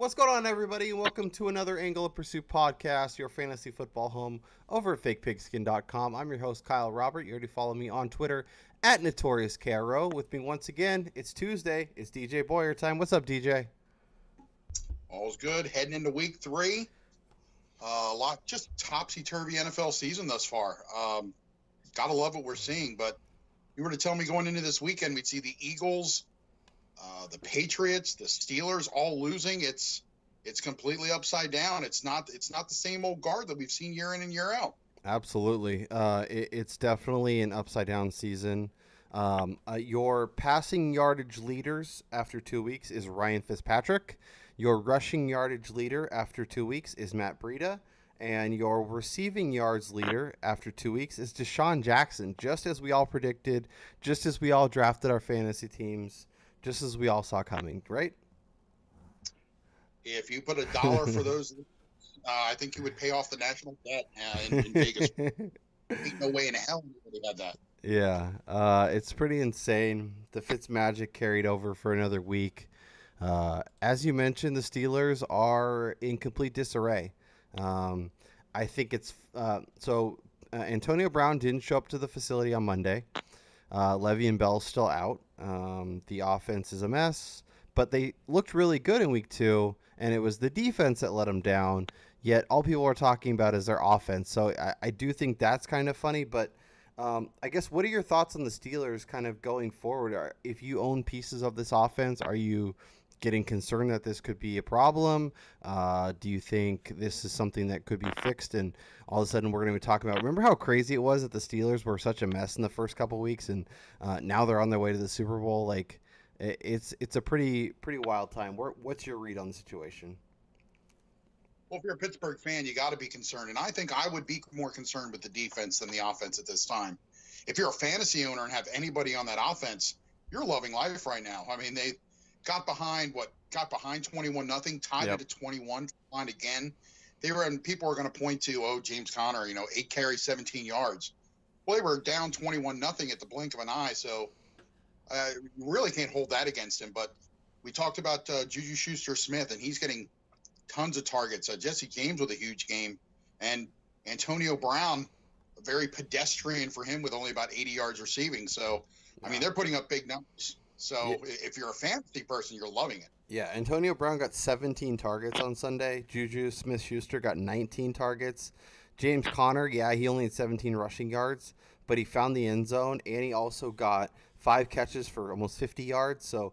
What's going on, everybody, and welcome to another Angle of Pursuit podcast, your fantasy football home over at fakepigskin.com. I'm your host, Kyle Robert. You already follow me on Twitter at NotoriousKRO. With me once again, it's Tuesday. It's DJ Boyer time. What's up, DJ? All's good. Heading into week 3. A lot, just topsy-turvy NFL season thus far. Gotta love what we're seeing, but you were to tell me going into this weekend, we'd see the Eagles, the Patriots, the Steelers all losing. It's completely upside down. It's not the same old guard that we've seen year in and year out. Absolutely. It's definitely an upside down season. Your passing yardage leaders after 2 weeks is Ryan Fitzpatrick. Your rushing yardage leader after 2 weeks is Matt Breida. And your receiving yards leader after 2 weeks is Deshaun Jackson, just as we all predicted, just as we all drafted our fantasy teams, just as we all saw coming, right? If you put $1 for those, I think you would pay off the national debt in Vegas. Ain't no way in hell anybody had that. Yeah, it's pretty insane. The Fitzmagic carried over for another week. As you mentioned, the Steelers are in complete disarray. I think it's Antonio Brown didn't show up to the facility on Monday. Le'Veon Bell's still out. The offense is a mess, but they looked really good in week 2, and it was the defense that let them down. Yet all people are talking about is their offense. So I do think that's kind of funny, but I guess what are your thoughts on the Steelers kind of going forward? If you own pieces of this offense, are you getting concerned that this could be a problem? Do you think this is something that could be fixed and all of a sudden we're going to be talking about, remember how crazy it was that the Steelers were such a mess in the first couple of weeks and now they're on their way to the Super Bowl? Like it's a pretty wild time. What's your read on the situation? Well, if you're a Pittsburgh fan, you got to be concerned. And I think I would be more concerned with the defense than the offense at this time. If you're a fantasy owner and have anybody on that offense, you're loving life right now. I mean, they got behind 21-0, tied it to 21, behind again. People were going to point to, James Conner, 8 carries, 17 yards. Well, they were down 21-0 at the blink of an eye. So you really can't hold that against him. But we talked about Juju Schuster-Smith, and he's getting tons of targets. Jesse James with a huge game, and Antonio Brown, very pedestrian for him with only about 80 yards receiving. So, I mean, they're putting up big numbers. So if you're a fantasy person, you're loving it. Yeah, Antonio Brown got 17 targets on Sunday. Juju Smith-Schuster got 19 targets. James Conner, he only had 17 rushing yards, but he found the end zone, and he also got 5 catches for almost 50 yards. So,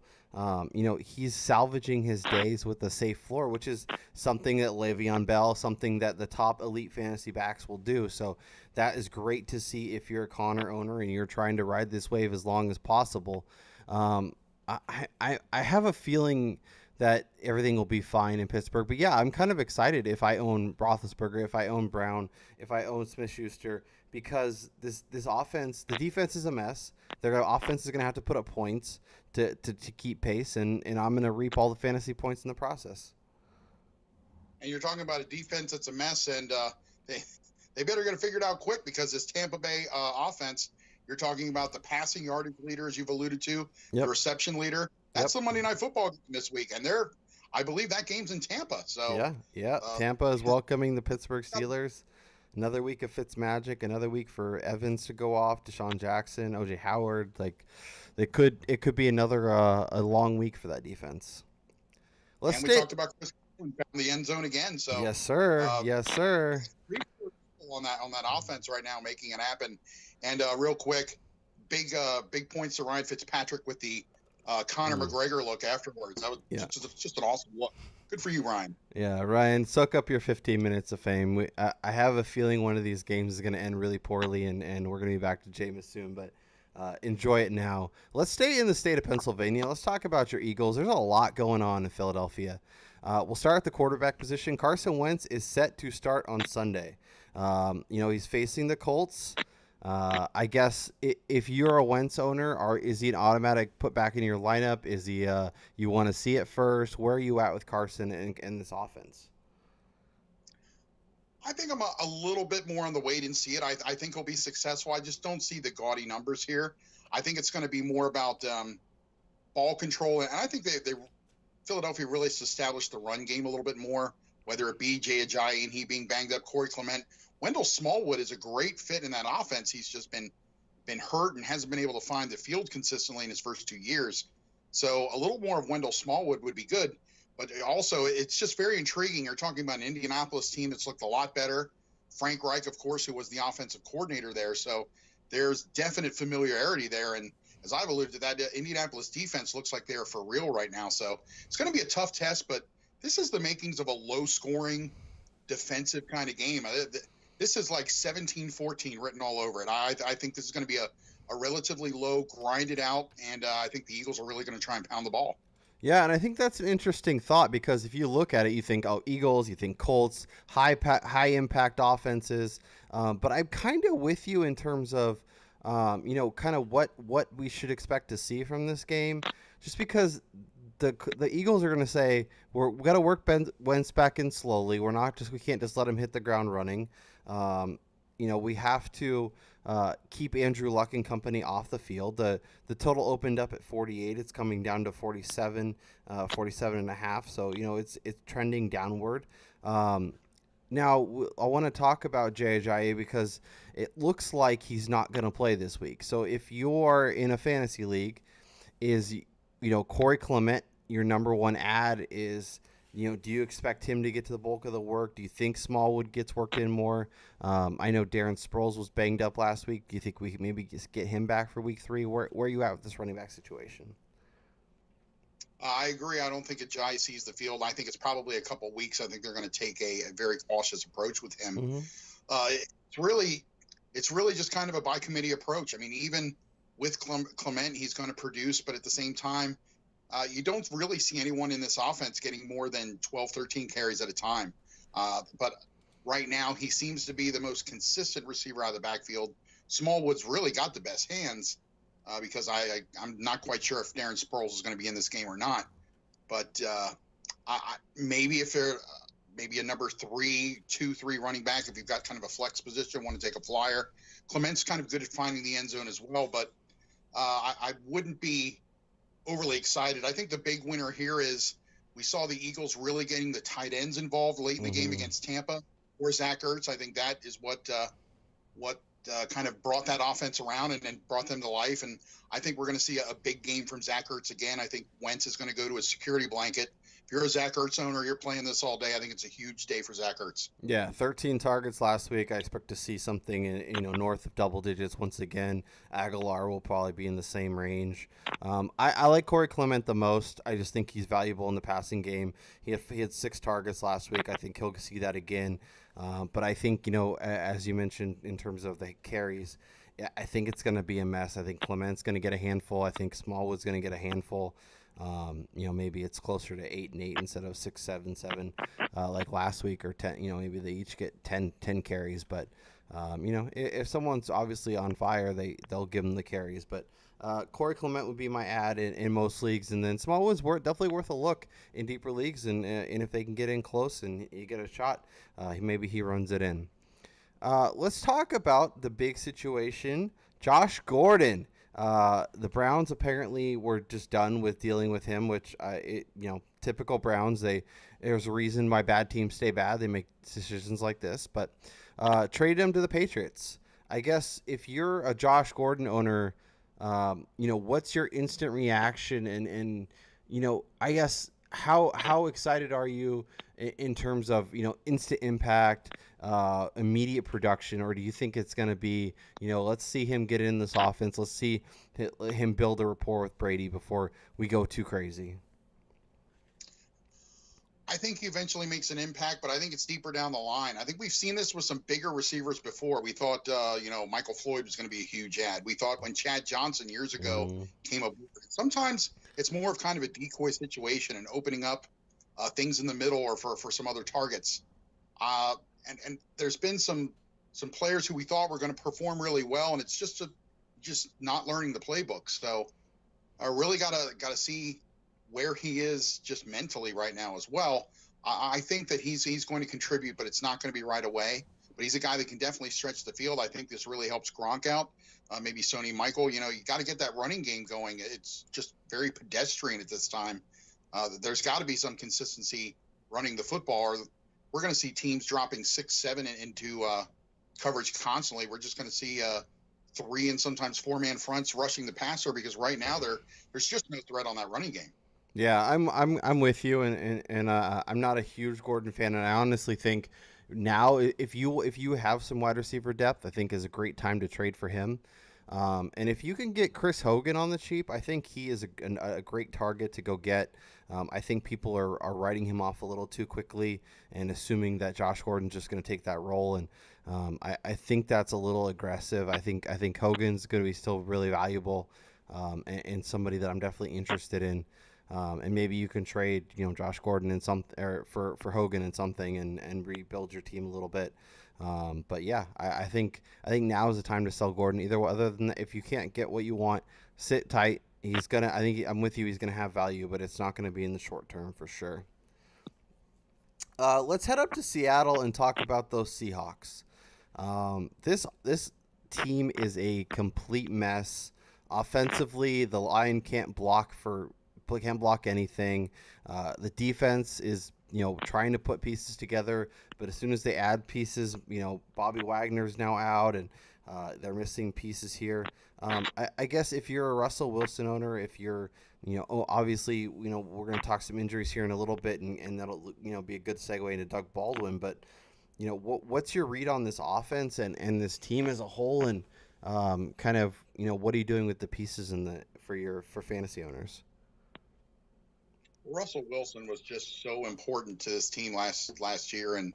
he's salvaging his days with a safe floor, which is something that Le'Veon Bell, something that the top elite fantasy backs will do. So that is great to see if you're a Conner owner and you're trying to ride this wave as long as possible. I have a feeling that everything will be fine in Pittsburgh. But, I'm kind of excited if I own Roethlisberger, if I own Brown, if I own Smith-Schuster, because this offense, the defense is a mess. Their offense is going to have to put up points to keep pace, and I'm going to reap all the fantasy points in the process. And you're talking about a defense that's a mess, and they better get it figured out quick, because this Tampa Bay offense, you're talking about the passing yardage leader, as you've alluded to, the reception leader. That's the Monday Night Football game this week, and I believe that game's in Tampa. So Tampa is welcoming the Pittsburgh Steelers. Another week of Fitzmagic, another week for Evans to go off, Deshaun Jackson, O.J. Howard. Like, it could be another a long week for that defense. We talked about Chris found the end zone again. So yes, sir. Yes, sir. On that offense right now, making it happen. And real quick, big points to Ryan Fitzpatrick with the Conor McGregor look afterwards. That was just an awesome look. Good for you, Ryan. Yeah, Ryan, soak up your 15 minutes of fame. I have a feeling one of these games is going to end really poorly, and we're going to be back to Jameis soon, but enjoy it now. Let's stay in the state of Pennsylvania. Let's talk about your Eagles. There's a lot going on in Philadelphia. We'll start at the quarterback position. Carson Wentz is set to start on Sunday. He's facing the Colts. I guess if you're a Wentz owner, is he an automatic put back in your lineup? Is he you want to see it first? Where are you at with Carson and this offense? I think I'm a little bit more on the wait and see it. I think he'll be successful. I just don't see the gaudy numbers here. I think it's going to be more about ball control, and I think Philadelphia really has established the run game a little bit more, whether it be Jay Ajayi and he being banged up, Corey Clement. Wendell Smallwood is a great fit in that offense. He's just been hurt and hasn't been able to find the field consistently in his first 2 years. So a little more of Wendell Smallwood would be good. But also, it's just very intriguing. You're talking about an Indianapolis team that's looked a lot better. Frank Reich, of course, who was the offensive coordinator there. So there's definite familiarity there. And as I've alluded to, that Indianapolis defense looks like they are for real right now. So it's going to be a tough test, but this is the makings of a low-scoring defensive kind of game. This is like 17-14 written all over it. I think this is going to be a relatively low, grinded out, and I think the Eagles are really going to try and pound the ball. Yeah, and I think that's an interesting thought because if you look at it, you think, oh, Eagles, you think Colts, high impact offenses. But I'm kind of with you in terms of, kind of what we should expect to see from this game, just because the Eagles are going to say we got to work Wentz back in slowly. We can't just let him hit the ground running. We have to keep Andrew Luck and company off the field. The total opened up at 48. It's coming down to 47, 47 and a half. So, it's trending downward. Now, I want to talk about Jay Ajayi because it looks like he's not going to play this week. So if you're in a fantasy league, is, Corey Clement, your number one ad is, do you expect him to get to the bulk of the work? Do you think Smallwood gets worked in more? I know Darren Sproles was banged up last week. Do you think we could maybe just get him back for week 3? Where are you at with this running back situation? I agree. I don't think Ajayi sees the field. I think it's probably a couple weeks. I think they're going to take a very cautious approach with him. Mm-hmm. It's really just kind of a by committee approach. I mean, even with Clement, he's going to produce, but at the same time, you don't really see anyone in this offense getting more than 12, 13 carries at a time. But right now, he seems to be the most consistent receiver out of the backfield. Smallwood's really got the best hands because I'm not quite sure if Darren Sproles is going to be in this game or not. But maybe if they're maybe a number 2-3 running back, if you've got kind of a flex position, want to take a flyer. Clement's kind of good at finding the end zone as well, but I wouldn't be overly excited. I think the big winner here is we saw the Eagles really getting the tight ends involved late in the game against Tampa or Zach Ertz. I think that is what kind of brought that offense around and brought them to life. And I think we're going to see a big game from Zach Ertz again. I think Wentz is going to go to a security blanket. If you're a Zach Ertz owner, you're playing this all day. I think it's a huge day for Zach Ertz. Yeah, 13 targets last week. I expect to see something north of double digits once again. Aguilar will probably be in the same range. I like Corey Clement the most. I just think he's valuable in the passing game. He had 6 targets last week. I think he'll see that again. But I think, as you mentioned in terms of the carries, I think it's going to be a mess. I think Clement's going to get a handful. I think Smallwood's going to get a handful. Maybe it's closer to 8 and 8 instead of 6, 7, 7, like last week, or 10. Maybe they each get 10 carries. But if someone's obviously on fire, they'll give them the carries. But Corey Clement would be my ad in most leagues, and then Smallwood's definitely worth a look in deeper leagues, and if they can get in close and you get a shot, maybe he runs it in. Let's talk about the big situation, Josh Gordon. The Browns apparently were just done with dealing with him, which typical Browns. There's a reason why bad teams stay bad. They make decisions like this, but traded him to the Patriots. I guess if you're a Josh Gordon owner, what's your instant reaction, and I guess how excited are you in terms of instant impact, immediate production, or do you think it's going to be let's see him get in this offense, let's see him build a rapport with Brady before we go too crazy? I think he eventually makes an impact, but I think it's deeper down the line. I think we've seen this with some bigger receivers before. We thought, Michael Floyd was going to be a huge ad. We thought when Chad Johnson years ago came up, sometimes it's more of kind of a decoy situation and opening up things in the middle or for some other targets. And there's been some players who we thought were going to perform really well, and it's just not learning the playbook. So I really got to see where he is just mentally right now as well. I think that he's going to contribute, but it's not going to be right away. But he's a guy that can definitely stretch the field. I think this really helps Gronk out. Maybe Sonny Michael. You got to get that running game going. It's just very pedestrian at this time. There's got to be some consistency running the football, or we're going to see teams dropping 6-7 into coverage constantly. We're just going to see 3 and sometimes 4-man fronts rushing the passer, because right now there's just no threat on that running game. Yeah, I'm with you, and I'm not a huge Gordon fan, and I honestly think now if you have some wide receiver depth, I think is a great time to trade for him. And if you can get Chris Hogan on the cheap, I think he is a great target to go get. I think people are writing him off a little too quickly and assuming that Josh Gordon's just going to take that role, and I think that's a little aggressive. I think Hogan's going to be still really valuable, and somebody that I'm definitely interested in. And maybe you can trade, Josh Gordon in some or for Hogan in something and rebuild your team a little bit. But yeah, I think now is the time to sell Gordon. Other than that, if you can't get what you want, sit tight. He's gonna. I'm with you. He's gonna have value, but it's not gonna be in the short term for sure. Let's head up to Seattle and talk about those Seahawks. This team is a complete mess. Offensively, the line can't block anything. The defense is trying to put pieces together, but as soon as they add pieces, Bobby Wagner's now out, and they're missing pieces here. I guess if you're a Russell Wilson owner, if you're obviously we're going to talk some injuries here in a little bit, and that'll be a good segue into Doug Baldwin, but what's your read on this offense and this team as a whole, and kind of what are you doing with the pieces for fantasy owners? Russell Wilson was just so important to this team last year, and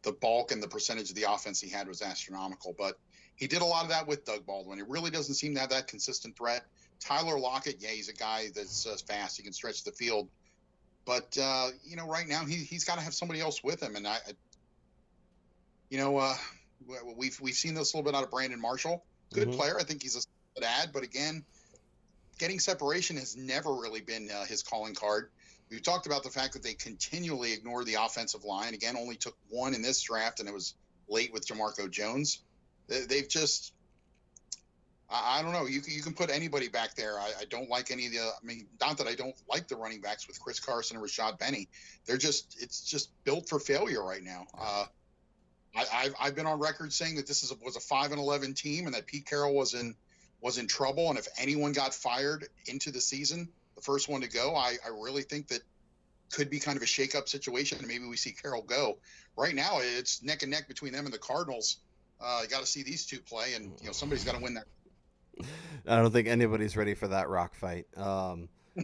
the bulk and the percentage of the offense he had was astronomical. But he did a lot of that with Doug Baldwin. It really doesn't seem to have that consistent threat. Tyler Lockett, yeah, he's a guy that's fast. He can stretch the field. But, right now he's got to have somebody else with him. And, we've seen this a little bit out of Brandon Marshall. Good player. I think he's a solid ad. But, again, getting separation has never really been his calling card. We've talked about the fact that they continually ignore the offensive line. Again, only took one in this draft, and it was late with Jamarco Jones. They've just – I don't know. You can put anybody back there. I don't like any of the – not that I don't like the running backs with Chris Carson and Rashad Penny. It's just built for failure right now. I've been on record saying that this was a 5-11 team, and that Pete Carroll was in trouble. And if anyone got fired into the season, the first one to go, I really think that could be kind of a shake-up situation, and maybe we see Carroll go. Right now, it's neck and neck between them and the Cardinals. You got to see these two play, and somebody's got to win that. I don't think anybody's ready for that rock fight.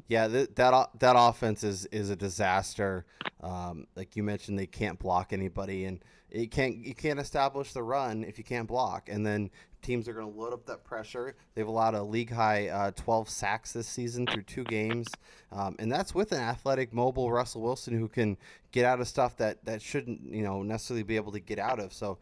Yeah, that offense is a disaster. Like you mentioned, they can't block anybody, and you can't establish the run if you can't block. And then teams are going to load up that pressure. They've allowed a league high 12 sacks this season through 2 games, and that's with an athletic, mobile Russell Wilson who can get out of stuff that shouldn't necessarily be able to get out of. So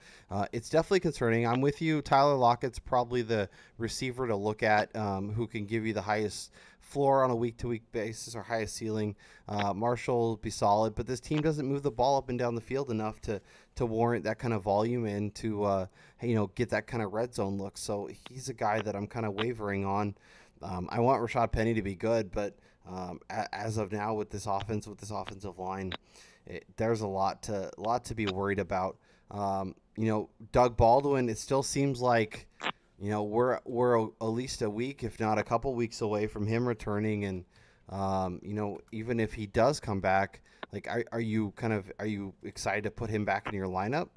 it's definitely concerning. I'm with you. Tyler Lockett's probably the receiver to look at, who can give you the highest floor on a week-to-week basis or highest ceiling. Marshall will be solid, but this team doesn't move the ball up and down the field enough to warrant that kind of volume and to get that kind of red zone look. So he's a guy that I'm kind of wavering on. I want Rashad Penny to be good, but as of now with this offensive line, there's a lot to be worried about. Doug Baldwin, it still seems like we're at least a week, if not a couple weeks away from him returning, and even if he does come back, like are you excited to put him back in your lineup?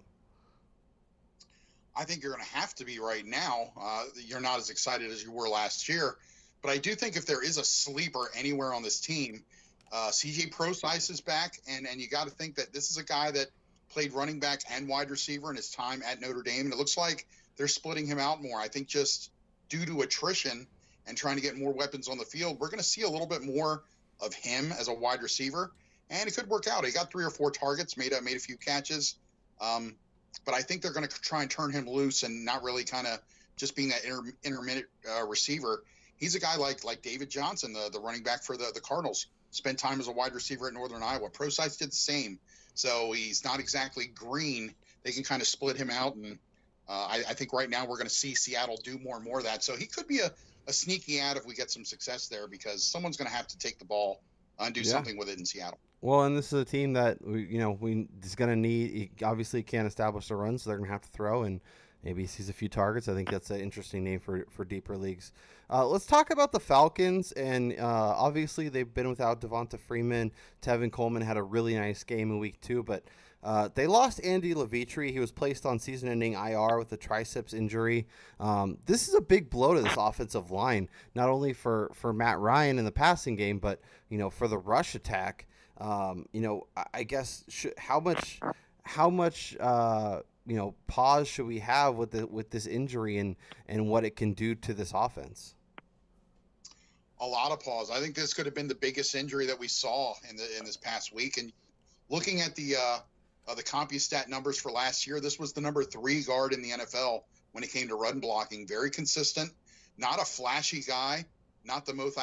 I think you're going to have to be right now. You're not as excited as you were last year, but I do think if there is a sleeper anywhere on this team, CJ Prosise is back, and you got to think that this is a guy that played running back and wide receiver in his time at Notre Dame, and it looks like they're splitting him out more. I think just due to attrition and trying to get more weapons on the field, we're going to see a little bit more of him as a wide receiver, and it could work out. He got 3 or 4 targets, made a few catches, but I think they're going to try and turn him loose and not really kind of just being that intermittent receiver. He's a guy like David Johnson, the running back for the Cardinals, spent time as a wide receiver at Northern Iowa. Prosise did the same, so he's not exactly green. They can kind of split him out, and I think right now we're going to see Seattle do more and more of that. So he could be a sneaky ad if we get some success there, because someone's going to have to take the ball and do Yeah. something with it in Seattle. Well, and this is a team that we is going to need. He obviously can't establish the run, so they're going to have to throw, and maybe he sees a few targets. I think that's an interesting name for deeper leagues. Let's talk about the Falcons, and obviously they've been without Devonta Freeman. Tevin Coleman had a really nice game in week 2, but they lost Andy Levitre. He was placed on season-ending IR with a triceps injury. This is a big blow to this offensive line, not only for Matt Ryan in the passing game, but for the rush attack. I guess how much pause should we have with this injury and what it can do to this offense? A lot of pause. I think this could have been the biggest injury that we saw in this past week. And looking at the CompuStat numbers for last year, this was the number 3 guard in the NFL when it came to run blocking. Very consistent, not a flashy guy, not the most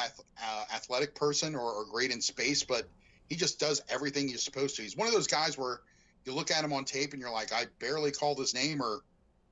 athletic person or great in space, but he just does everything he's supposed to. He's one of those guys where you look at him on tape and you're like, I barely called his name or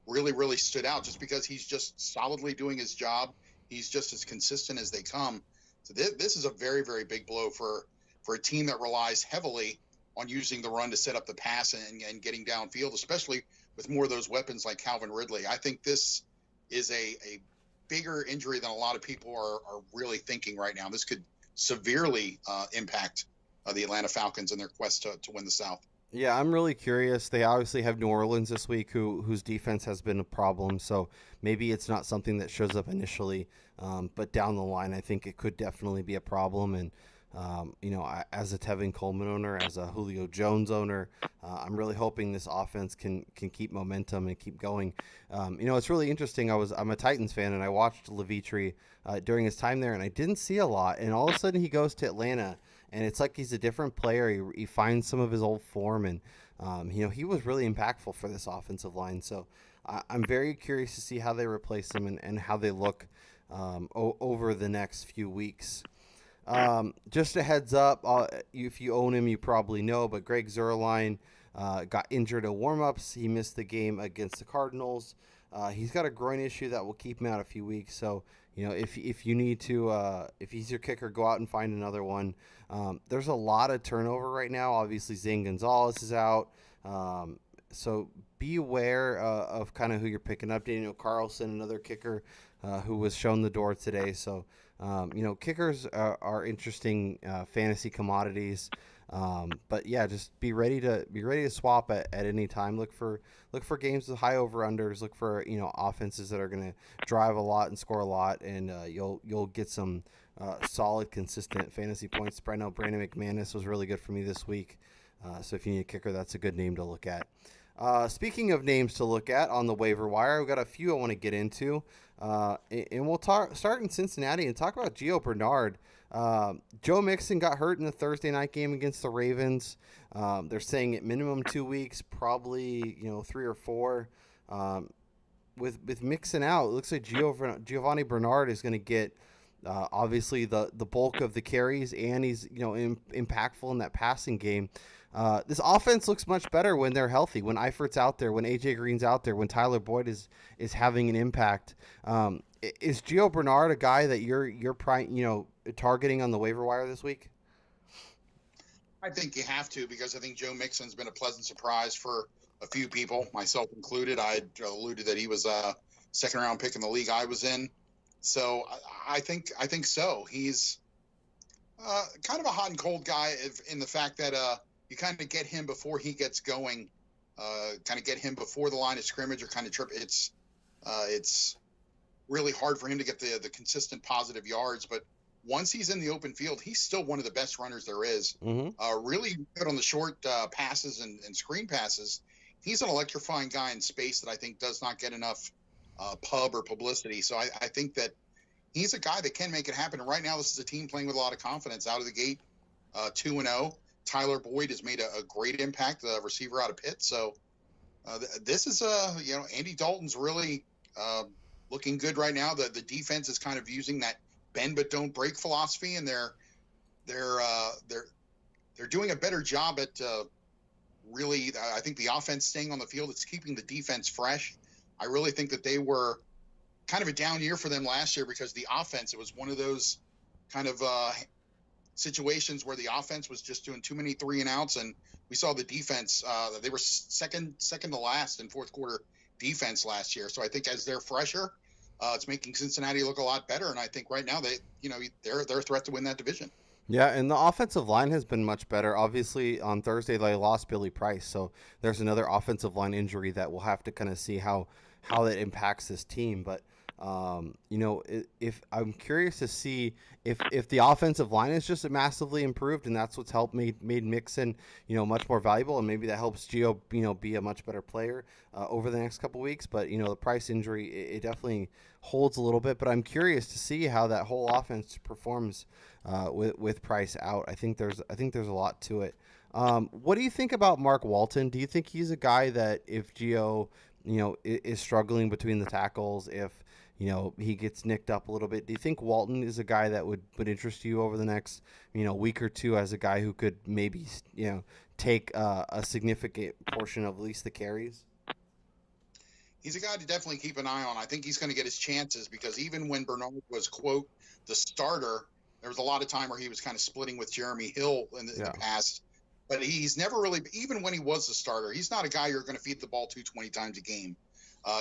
really, really stood out, just because he's just solidly doing his job. He's just as consistent as they come. So this is a very, very big blow for a team that relies heavily on using the run to set up the pass and getting downfield, especially with more of those weapons like Calvin Ridley. I think this is a bigger injury than a lot of people are really thinking right now. This could severely impact the Atlanta Falcons in their quest to win the South. Yeah, I'm really curious. They obviously have New Orleans this week, whose defense has been a problem. So maybe it's not something that shows up initially, but down the line, I think it could definitely be a problem. And as a Tevin Coleman owner, as a Julio Jones owner, I'm really hoping this offense can keep momentum and keep going. It's really interesting. I'm a Titans fan, and I watched Levitre during his time there, and I didn't see a lot. And all of a sudden, he goes to Atlanta, and it's like he's a different player. He finds some of his old form, and he was really impactful for this offensive line. So I'm very curious to see how they replace him and how they look over the next few weeks. Just a heads up, if you own him, you probably know, but Greg Zuerlein got injured at warmups. He missed the game against the Cardinals. He's got a groin issue that will keep him out a few weeks. So, if you need to, if he's your kicker, go out and find another one. There's a lot of turnover right now. Obviously, Zane Gonzalez is out. So be aware of kind of who you're picking up. Daniel Carlson, another kicker who was shown the door today. So, kickers are interesting fantasy commodities. But yeah, just be ready to swap at any time. Look for games with high over unders. Look for offenses that are going to drive a lot and score a lot, and you'll get some solid, consistent fantasy points. I know Brandon McManus was really good for me this week. So if you need a kicker, that's a good name to look at. Speaking of names to look at on the waiver wire, we've got a few I want to get into. And we'll start in Cincinnati and talk about Gio Bernard. Joe Mixon got hurt in the Thursday night game against the Ravens. They're saying at minimum 2 weeks, probably 3 or 4. With Mixon out, it looks like Giovanni Bernard is going to get obviously the bulk of the carries, and he's impactful in that passing game. This offense looks much better when they're healthy, when Eifert's out there, when AJ Green's out there, when Tyler Boyd is having an impact. Is Gio Bernard a guy that you're targeting on the waiver wire this week? I think you have to, because I think Joe Mixon's been a pleasant surprise for a few people, myself included. I alluded that he was a second-round pick in the league I was in. So I think so. He's kind of a hot and cold guy in the fact that you kind of get him before he gets going, kind of get him before the line of scrimmage, or kind of trip. It's really hard for him to get the consistent positive yards, but once he's in the open field, he's still one of the best runners there is. Mm-hmm. Really good on the short passes and screen passes. He's an electrifying guy in space that I think does not get enough pub or publicity. So I think that he's a guy that can make it happen. And right now, this is a team playing with a lot of confidence out of the gate, 2-0. Tyler Boyd has made a great impact, the receiver out of Pitt. So this is Andy Dalton's really looking good right now. The defense is kind of using that bend but don't break philosophy, and they're doing a better job at really. I think the offense staying on the field, it's keeping the defense fresh. I really think that they were kind of a down year for them last year because the offense, it was one of those kind of situations where the offense was just doing too many 3-and-outs, and we saw the defense. They were second to last in fourth quarter defense last year. So I think as they're fresher, it's making Cincinnati look a lot better. And I think right now they're a threat to win that division. Yeah, and the offensive line has been much better. Obviously, on Thursday they lost Billy Price, so there's another offensive line injury that we'll have to kind of see how that impacts this team. But if I'm curious to see if the offensive line is just massively improved, and that's what's helped made Mixon much more valuable, and maybe that helps Gio be a much better player over the next couple weeks. But the Price injury it definitely holds a little bit. But I'm curious to see how that whole offense performs with Price out. I think there's a lot to it. What do you think about Mark Walton? Do you think he's a guy that if Gio is struggling between the tackles, if he gets nicked up a little bit, do you think Walton is a guy that would interest you over the next week or two as a guy who could maybe take a significant portion of at least the carries? He's a guy to definitely keep an eye on. I think he's going to get his chances because even when Bernard was, quote, the starter, there was a lot of time where he was kind of splitting with Jeremy Hill in the past. But he's never really, even when he was the starter, he's not a guy you're going to feed the ball 220 times a game.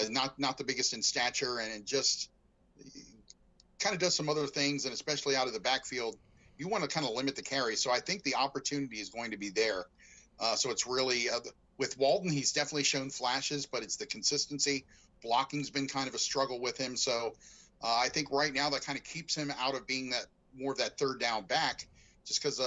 Not the biggest in stature, and just kind of does some other things, and especially out of the backfield, you want to kind of limit the carry. So I think the opportunity is going to be there. So it's really with Walton, he's definitely shown flashes, but it's the consistency. Blocking's been kind of a struggle with him. So I think right now that kind of keeps him out of being that more of that third down back, just because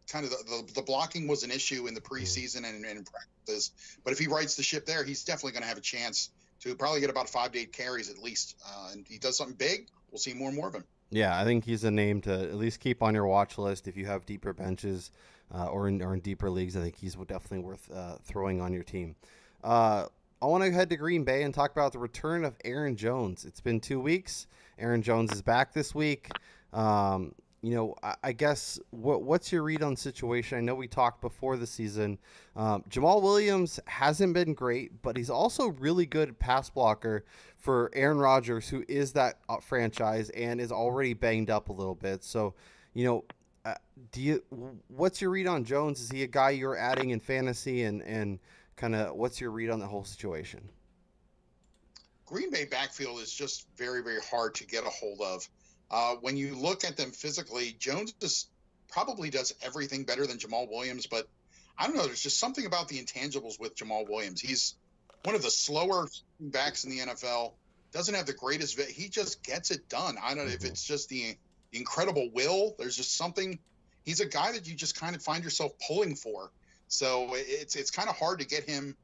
kind of the blocking was an issue in the preseason and in practice. But if he rights the ship there, he's definitely going to have a chance to probably get about 5 to 8 carries at least. And he does something big, we'll see more and more of him. Yeah, I think he's a name to at least keep on your watch list if you have deeper benches or in deeper leagues. I think he's definitely worth throwing on your team. I want to head to Green Bay and talk about the return of Aaron Jones. It's been 2 weeks. Aaron Jones is back this week. I guess what's your read on the situation? I know we talked before the season. Jamal Williams hasn't been great, but he's also really good pass blocker for Aaron Rodgers, who is that franchise and is already banged up a little bit. So, what's your read on Jones? Is he a guy you're adding in fantasy, and kind of what's your read on the whole situation? Green Bay backfield is just very, very hard to get a hold of. When you look at them physically, Jones probably does everything better than Jamal Williams, but I don't know. There's just something about the intangibles with Jamal Williams. He's one of the slower backs in the NFL, doesn't have the greatest he just gets it done. I don't know if it's just the incredible will. There's just something. He's a guy that you just kind of find yourself pulling for. So it's kind of hard to get him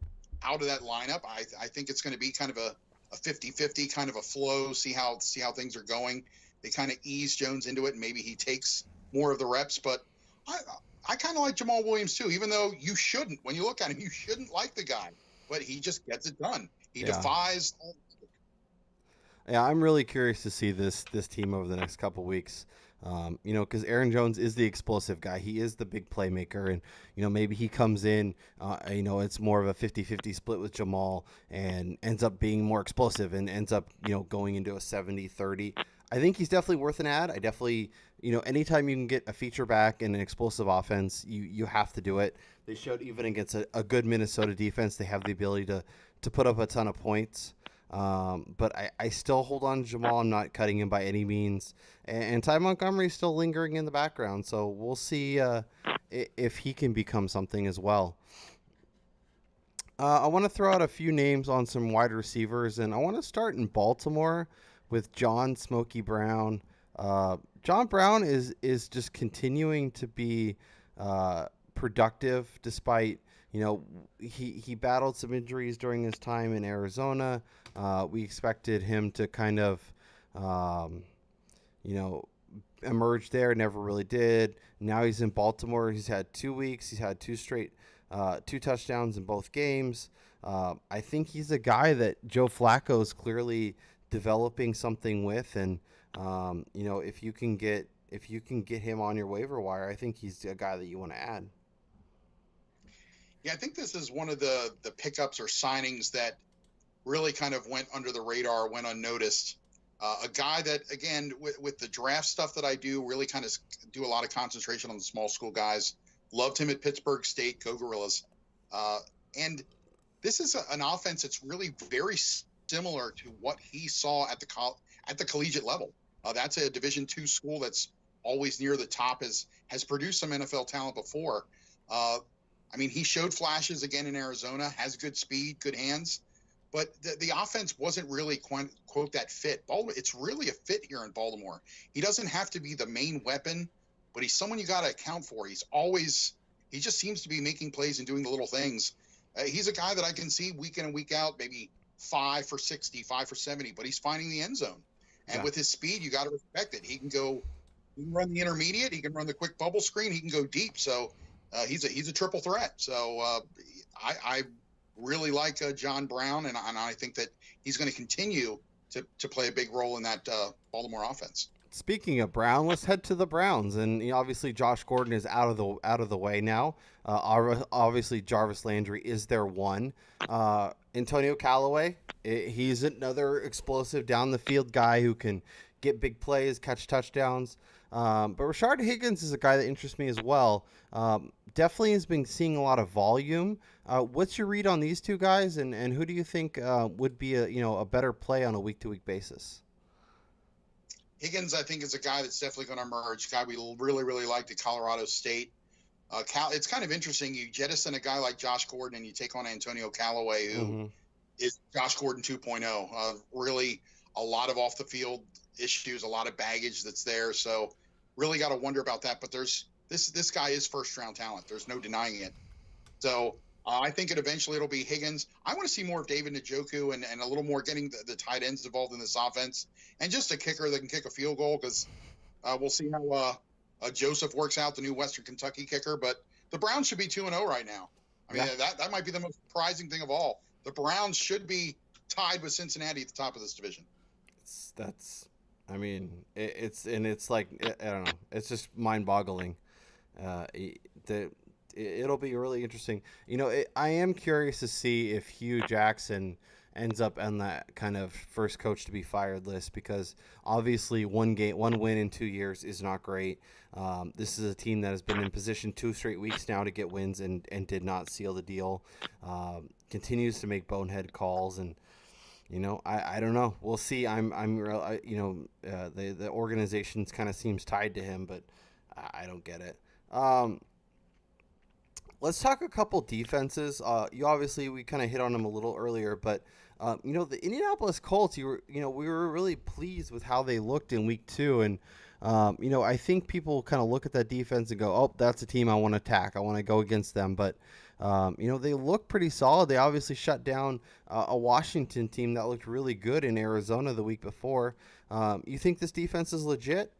out of that lineup. I think it's going to be kind of a 50-50 kind of a flow, see how things are going. They kind of ease Jones into it, and maybe he takes more of the reps. But I kind of like Jamal Williams too, even though you shouldn't. When you look at him, you shouldn't like the guy, but he just gets it done. He defies. Yeah, I'm really curious to see this team over the next couple weeks. Because Aaron Jones is the explosive guy. He is the big playmaker. And, maybe he comes in, it's more of a 50-50 split with Jamal and ends up being more explosive and ends up, going into a 70-30. I think he's definitely worth an ad. I definitely, anytime you can get a feature back and an explosive offense, you have to do it. They showed even against a good Minnesota defense, they have the ability to put up a ton of points. But I still hold on to Jamal. I'm not cutting him by any means. And Ty Montgomery is still lingering in the background. So we'll see if he can become something as well. I want to throw out a few names on some wide receivers, and I want to start in Baltimore with John Smokey Brown. John Brown is just continuing to be productive despite, he battled some injuries during his time in Arizona. We expected him to kind of, emerge there. Never really did. Now he's in Baltimore. He's had 2 weeks. He's had 2 straight, 2 touchdowns in both games. I think he's a guy that Joe Flacco is clearly developing something with, and if you can get him on your waiver wire, I think he's a guy that you want to add. Yeah, I think this is one of the pickups or signings that really kind of went under the radar, went unnoticed. A guy that, again, with the draft stuff that I do, really kind of do a lot of concentration on the small school guys. Loved him at Pittsburgh State, go Gorillas. And this is an offense that's really very similar to what he saw at the collegiate level. That's a Division II school that's always near the top, has produced some NFL talent before. I mean, he showed flashes again in Arizona, has good speed, good hands, but the offense wasn't really quote that fit. It's really a fit here in Baltimore. He doesn't have to be the main weapon, but he's someone you got to account for. He just seems to be making plays and doing the little things. He's a guy that I can see week in and week out, maybe 5 for 60, 5 for 70, but he's finding the end zone. And with his speed, you got to respect it. He can run the intermediate. He can run the quick bubble screen. He can go deep. So he's a triple threat. So I really like John Brown, and I think that he's going to continue to play a big role in that Baltimore offense. Speaking of Brown, let's head to the Browns, and obviously Josh Gordon is out of the way now. Obviously Jarvis Landry is their one. Antonio Callaway, he's another explosive down the field guy who can get big plays, catch touchdowns. But Rashard Higgins is a guy that interests me as well. Definitely has been seeing a lot of volume. What's your read on these two guys, and who do you think would be a better play on a week-to-week basis? Higgins, I think, is a guy that's definitely going to emerge. A guy we really, really liked at Colorado State. It's kind of interesting. You jettison a guy like Josh Gordon and you take on Antonio Callaway, who is Josh Gordon 2.0. Really a lot of off-the-field issues, a lot of baggage that's there. So really got to wonder about that. But this guy is first-round talent. There's no denying it. So I think it'll be Higgins. I want to see more of David Njoku and a little more getting the tight ends involved in this offense, and just a kicker that can kick a field goal, because we'll see how Joseph works out, the new Western Kentucky kicker. But the Browns should be 2-0 right now. I mean, that might be the most surprising thing of all. The Browns should be tied with Cincinnati at the top of this division. It's like, I don't know. It's just mind-boggling. It'll be really interesting. I am curious to see if Hugh Jackson ends up on that kind of first coach to be fired list, because obviously one win in 2 years is not great. This is a team that has been in position 2 straight weeks now to get wins and did not seal the deal. Continues to make bonehead calls, and I don't know. We'll see. The organization kind of seems tied to him, but I don't get it. Let's talk a couple defenses. We kind of hit on them a little earlier, but the Indianapolis Colts, we were really pleased with how they looked in week 2, and I think people kind of look at that defense and go, "Oh, that's a team I want to attack. I want to go against them." But they look pretty solid. They obviously shut down a Washington team that looked really good in Arizona the week before. You think this defense is legit?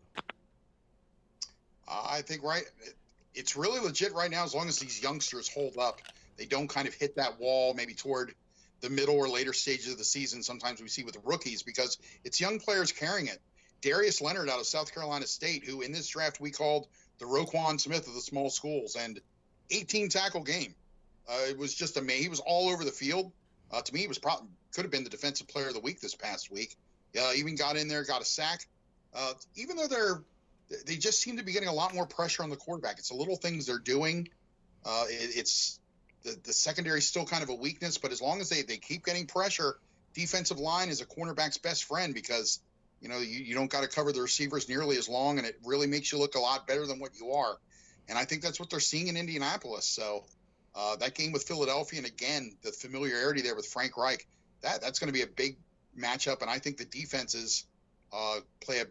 I think it's really legit right now, as long as these youngsters hold up. They don't kind of hit that wall maybe toward the middle or later stages of the season. Sometimes we see with the rookies, because it's young players carrying it. Darius Leonard out of South Carolina State, who in this draft we called the Roquan Smith of the small schools, and 18 tackle game. It was just amazing. He was all over the field. To me, he could have been the defensive player of the week this past week. Even got in there, got a sack. Even though they just seem to be getting a lot more pressure on the quarterback. It's the little things they're doing. It's the secondary is still kind of a weakness, but as long as they keep getting pressure, defensive line is a cornerback's best friend, because you don't got to cover the receivers nearly as long, and it really makes you look a lot better than what you are. And I think that's what they're seeing in Indianapolis. So that game with Philadelphia, and again, the familiarity there with Frank Reich, that's going to be a big matchup, and I think the defenses play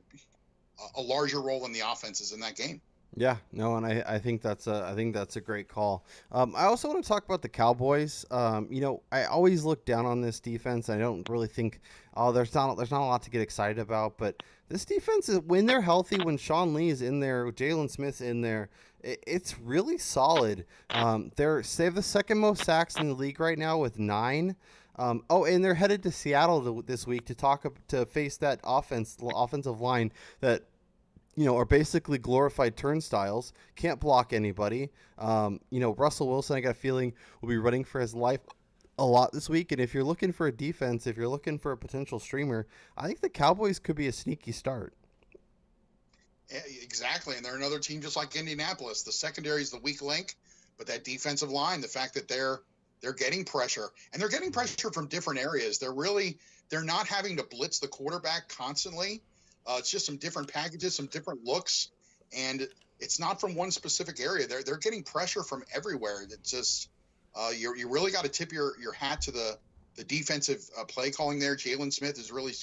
a larger role than the offenses in that game. Yeah, no, and I think that's a great call. I also want to talk about the Cowboys. I always look down on this defense. I don't really think, there's not a lot to get excited about. But this defense is, when they're healthy, when Sean Lee is in there, Jalen Smith's in there, it's really solid. They have the second most sacks in the league right now with 9. And they're headed to Seattle this week to face that offensive line that are basically glorified turnstiles, can't block anybody. Russell Wilson, I got a feeling, will be running for his life a lot this week. And if you're looking for a defense, if you're looking for a potential streamer, I think the Cowboys could be a sneaky start. Yeah, exactly, and they're another team just like Indianapolis. The secondary is the weak link, but that defensive line, the fact that they're getting pressure, and they're getting pressure from different areas. They're not having to blitz the quarterback constantly. It's just some different packages, some different looks, and it's not from one specific area. They're getting pressure from everywhere. It's just you really got to tip your hat to the defensive play calling there. Jalen Smith is really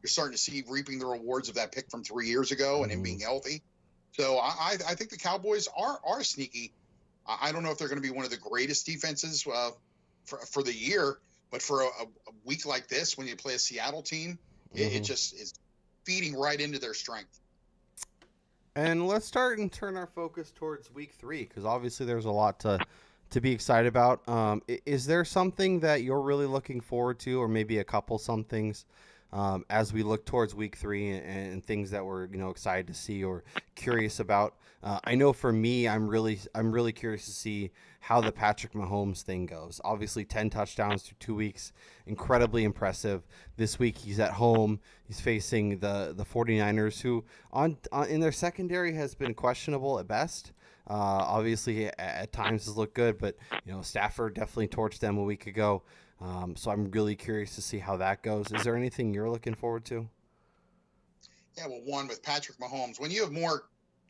you're starting to see reaping the rewards of that pick from 3 years ago and him being healthy. So I think the Cowboys are sneaky. I don't know if they're going to be one of the greatest defenses for the year, but for a week like this, when you play a Seattle team, it just is feeding right into their strength. And let's start and turn our focus towards week 3, because obviously there's a lot to be excited about. Is there something that you're really looking forward to, or maybe a couple some things as we look towards week 3, and things that we're excited to see or curious about? I know for me, I'm really curious to see how the Patrick Mahomes thing goes. Obviously, 10 touchdowns through 2 weeks, incredibly impressive. This week he's at home. He's facing the 49ers, who on in their secondary has been questionable at best. Obviously, at times has looked good, but Stafford definitely torched them a week ago. So I'm really curious to see how that goes. Is there anything you're looking forward to? Yeah, well, one with Patrick Mahomes, when you have more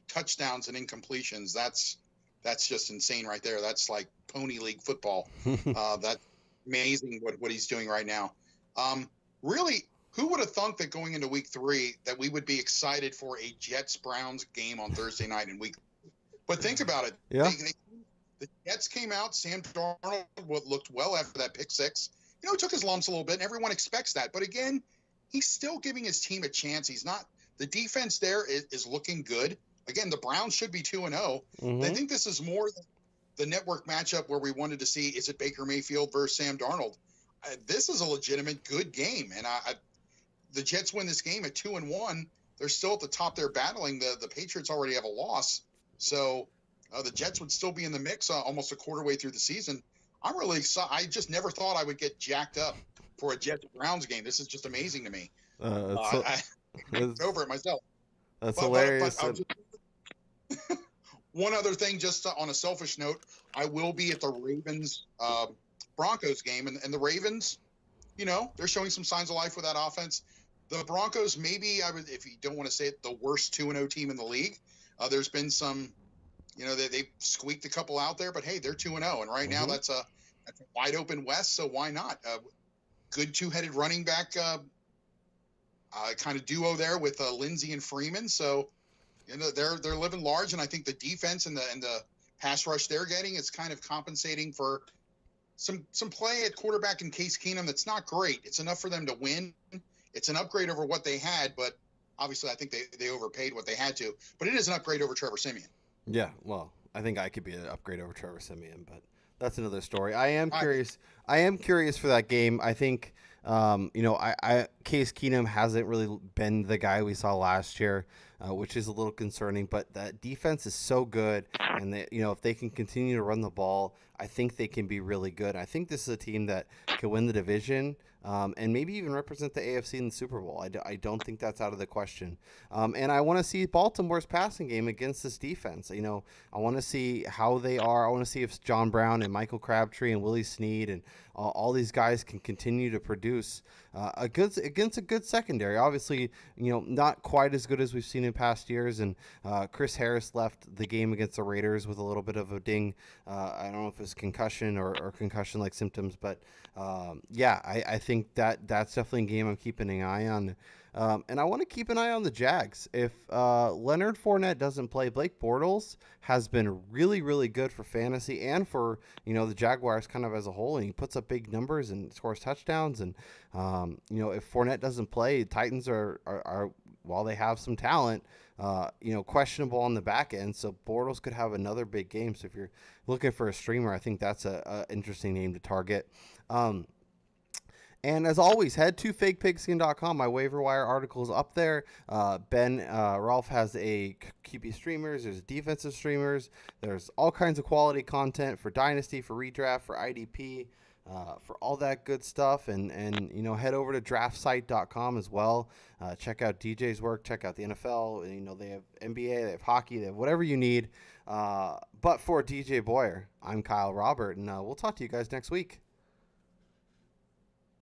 touchdowns and incompletions, that's just insane right there. That's like pony league football. That's amazing what he's doing right now. Really, who would have thunk that going into week 3 that we would be excited for a Jets Browns game on Thursday night in week? But think about it. Yeah. The Jets came out. Sam Darnold looked well after that pick 6. He took his lumps a little bit, and everyone expects that. But again, he's still giving his team a chance. He's not. The defense there is looking good. Again, the Browns should be 2-0. I think this is more the network matchup where we wanted to see, is it Baker Mayfield versus Sam Darnold? This is a legitimate good game, and the Jets win this game at 2-1. They're still at the top. They're battling. The Patriots already have a loss, so the Jets would still be in the mix almost a quarter way through the season. I'm really excited. I just never thought I would get jacked up for a Jets-Browns game. This is just amazing to me. I'm over it myself. That's hilarious. One other thing, just on a selfish note, I will be at the Ravens Broncos game, and the Ravens, they're showing some signs of life with that offense. The Broncos, maybe if you don't want to say it, the worst 2-0 team in the league. There's been some, they've squeaked a couple out there, but hey, they're 2-0, and right now that's a wide open West, so why not? Good two-headed running back kind of duo there with Lindsey and Freeman. So they're living large, and I think the defense and the pass rush they're getting is kind of compensating for some play at quarterback in Case Keenum that's not great. It's enough for them to win. It's an upgrade over what they had, but obviously I think they overpaid what they had to. But it is an upgrade over Trevor Siemian. Yeah, well, I think I could be an upgrade over Trevor Siemian, but that's another story. I am curious. I am curious for that game. I think, Case Keenum hasn't really been the guy we saw last year, which is a little concerning. But that defense is so good, and if they can continue to run the ball, I think they can be really good. I think this is a team that can win the division. And maybe even represent the AFC in the Super Bowl. I don't think that's out of the question. And I want to see Baltimore's passing game against this defense. I want to see how they are. I want to see if John Brown and Michael Crabtree and Willie Snead and all these guys can continue to produce against a good secondary. Obviously, not quite as good as we've seen in past years. And Chris Harris left the game against the Raiders with a little bit of a ding. I don't know if it's concussion or concussion-like symptoms, but I think that's definitely a game I'm keeping an eye on. And I want to keep an eye on the Jags. If Leonard Fournette doesn't play, Blake Bortles has been really, really good for fantasy and for, the Jaguars kind of as a whole. And he puts up big numbers and scores touchdowns. And, if Fournette doesn't play, Titans are while they have some talent, questionable on the back end. So Bortles could have another big game. So if you're looking for a streamer, I think that's a interesting name to target. And as always, head to fakepigskin.com. My waiver wire article is up there. Ralph has a QB streamers. There's defensive streamers. There's all kinds of quality content for Dynasty, for redraft, for IDP, for all that good stuff. And head over to draftsite.com as well. Check out DJ's work. Check out the NFL. They have NBA, they have hockey, they have whatever you need. But for DJ Boyer, I'm Kyle Robert, and we'll talk to you guys next week.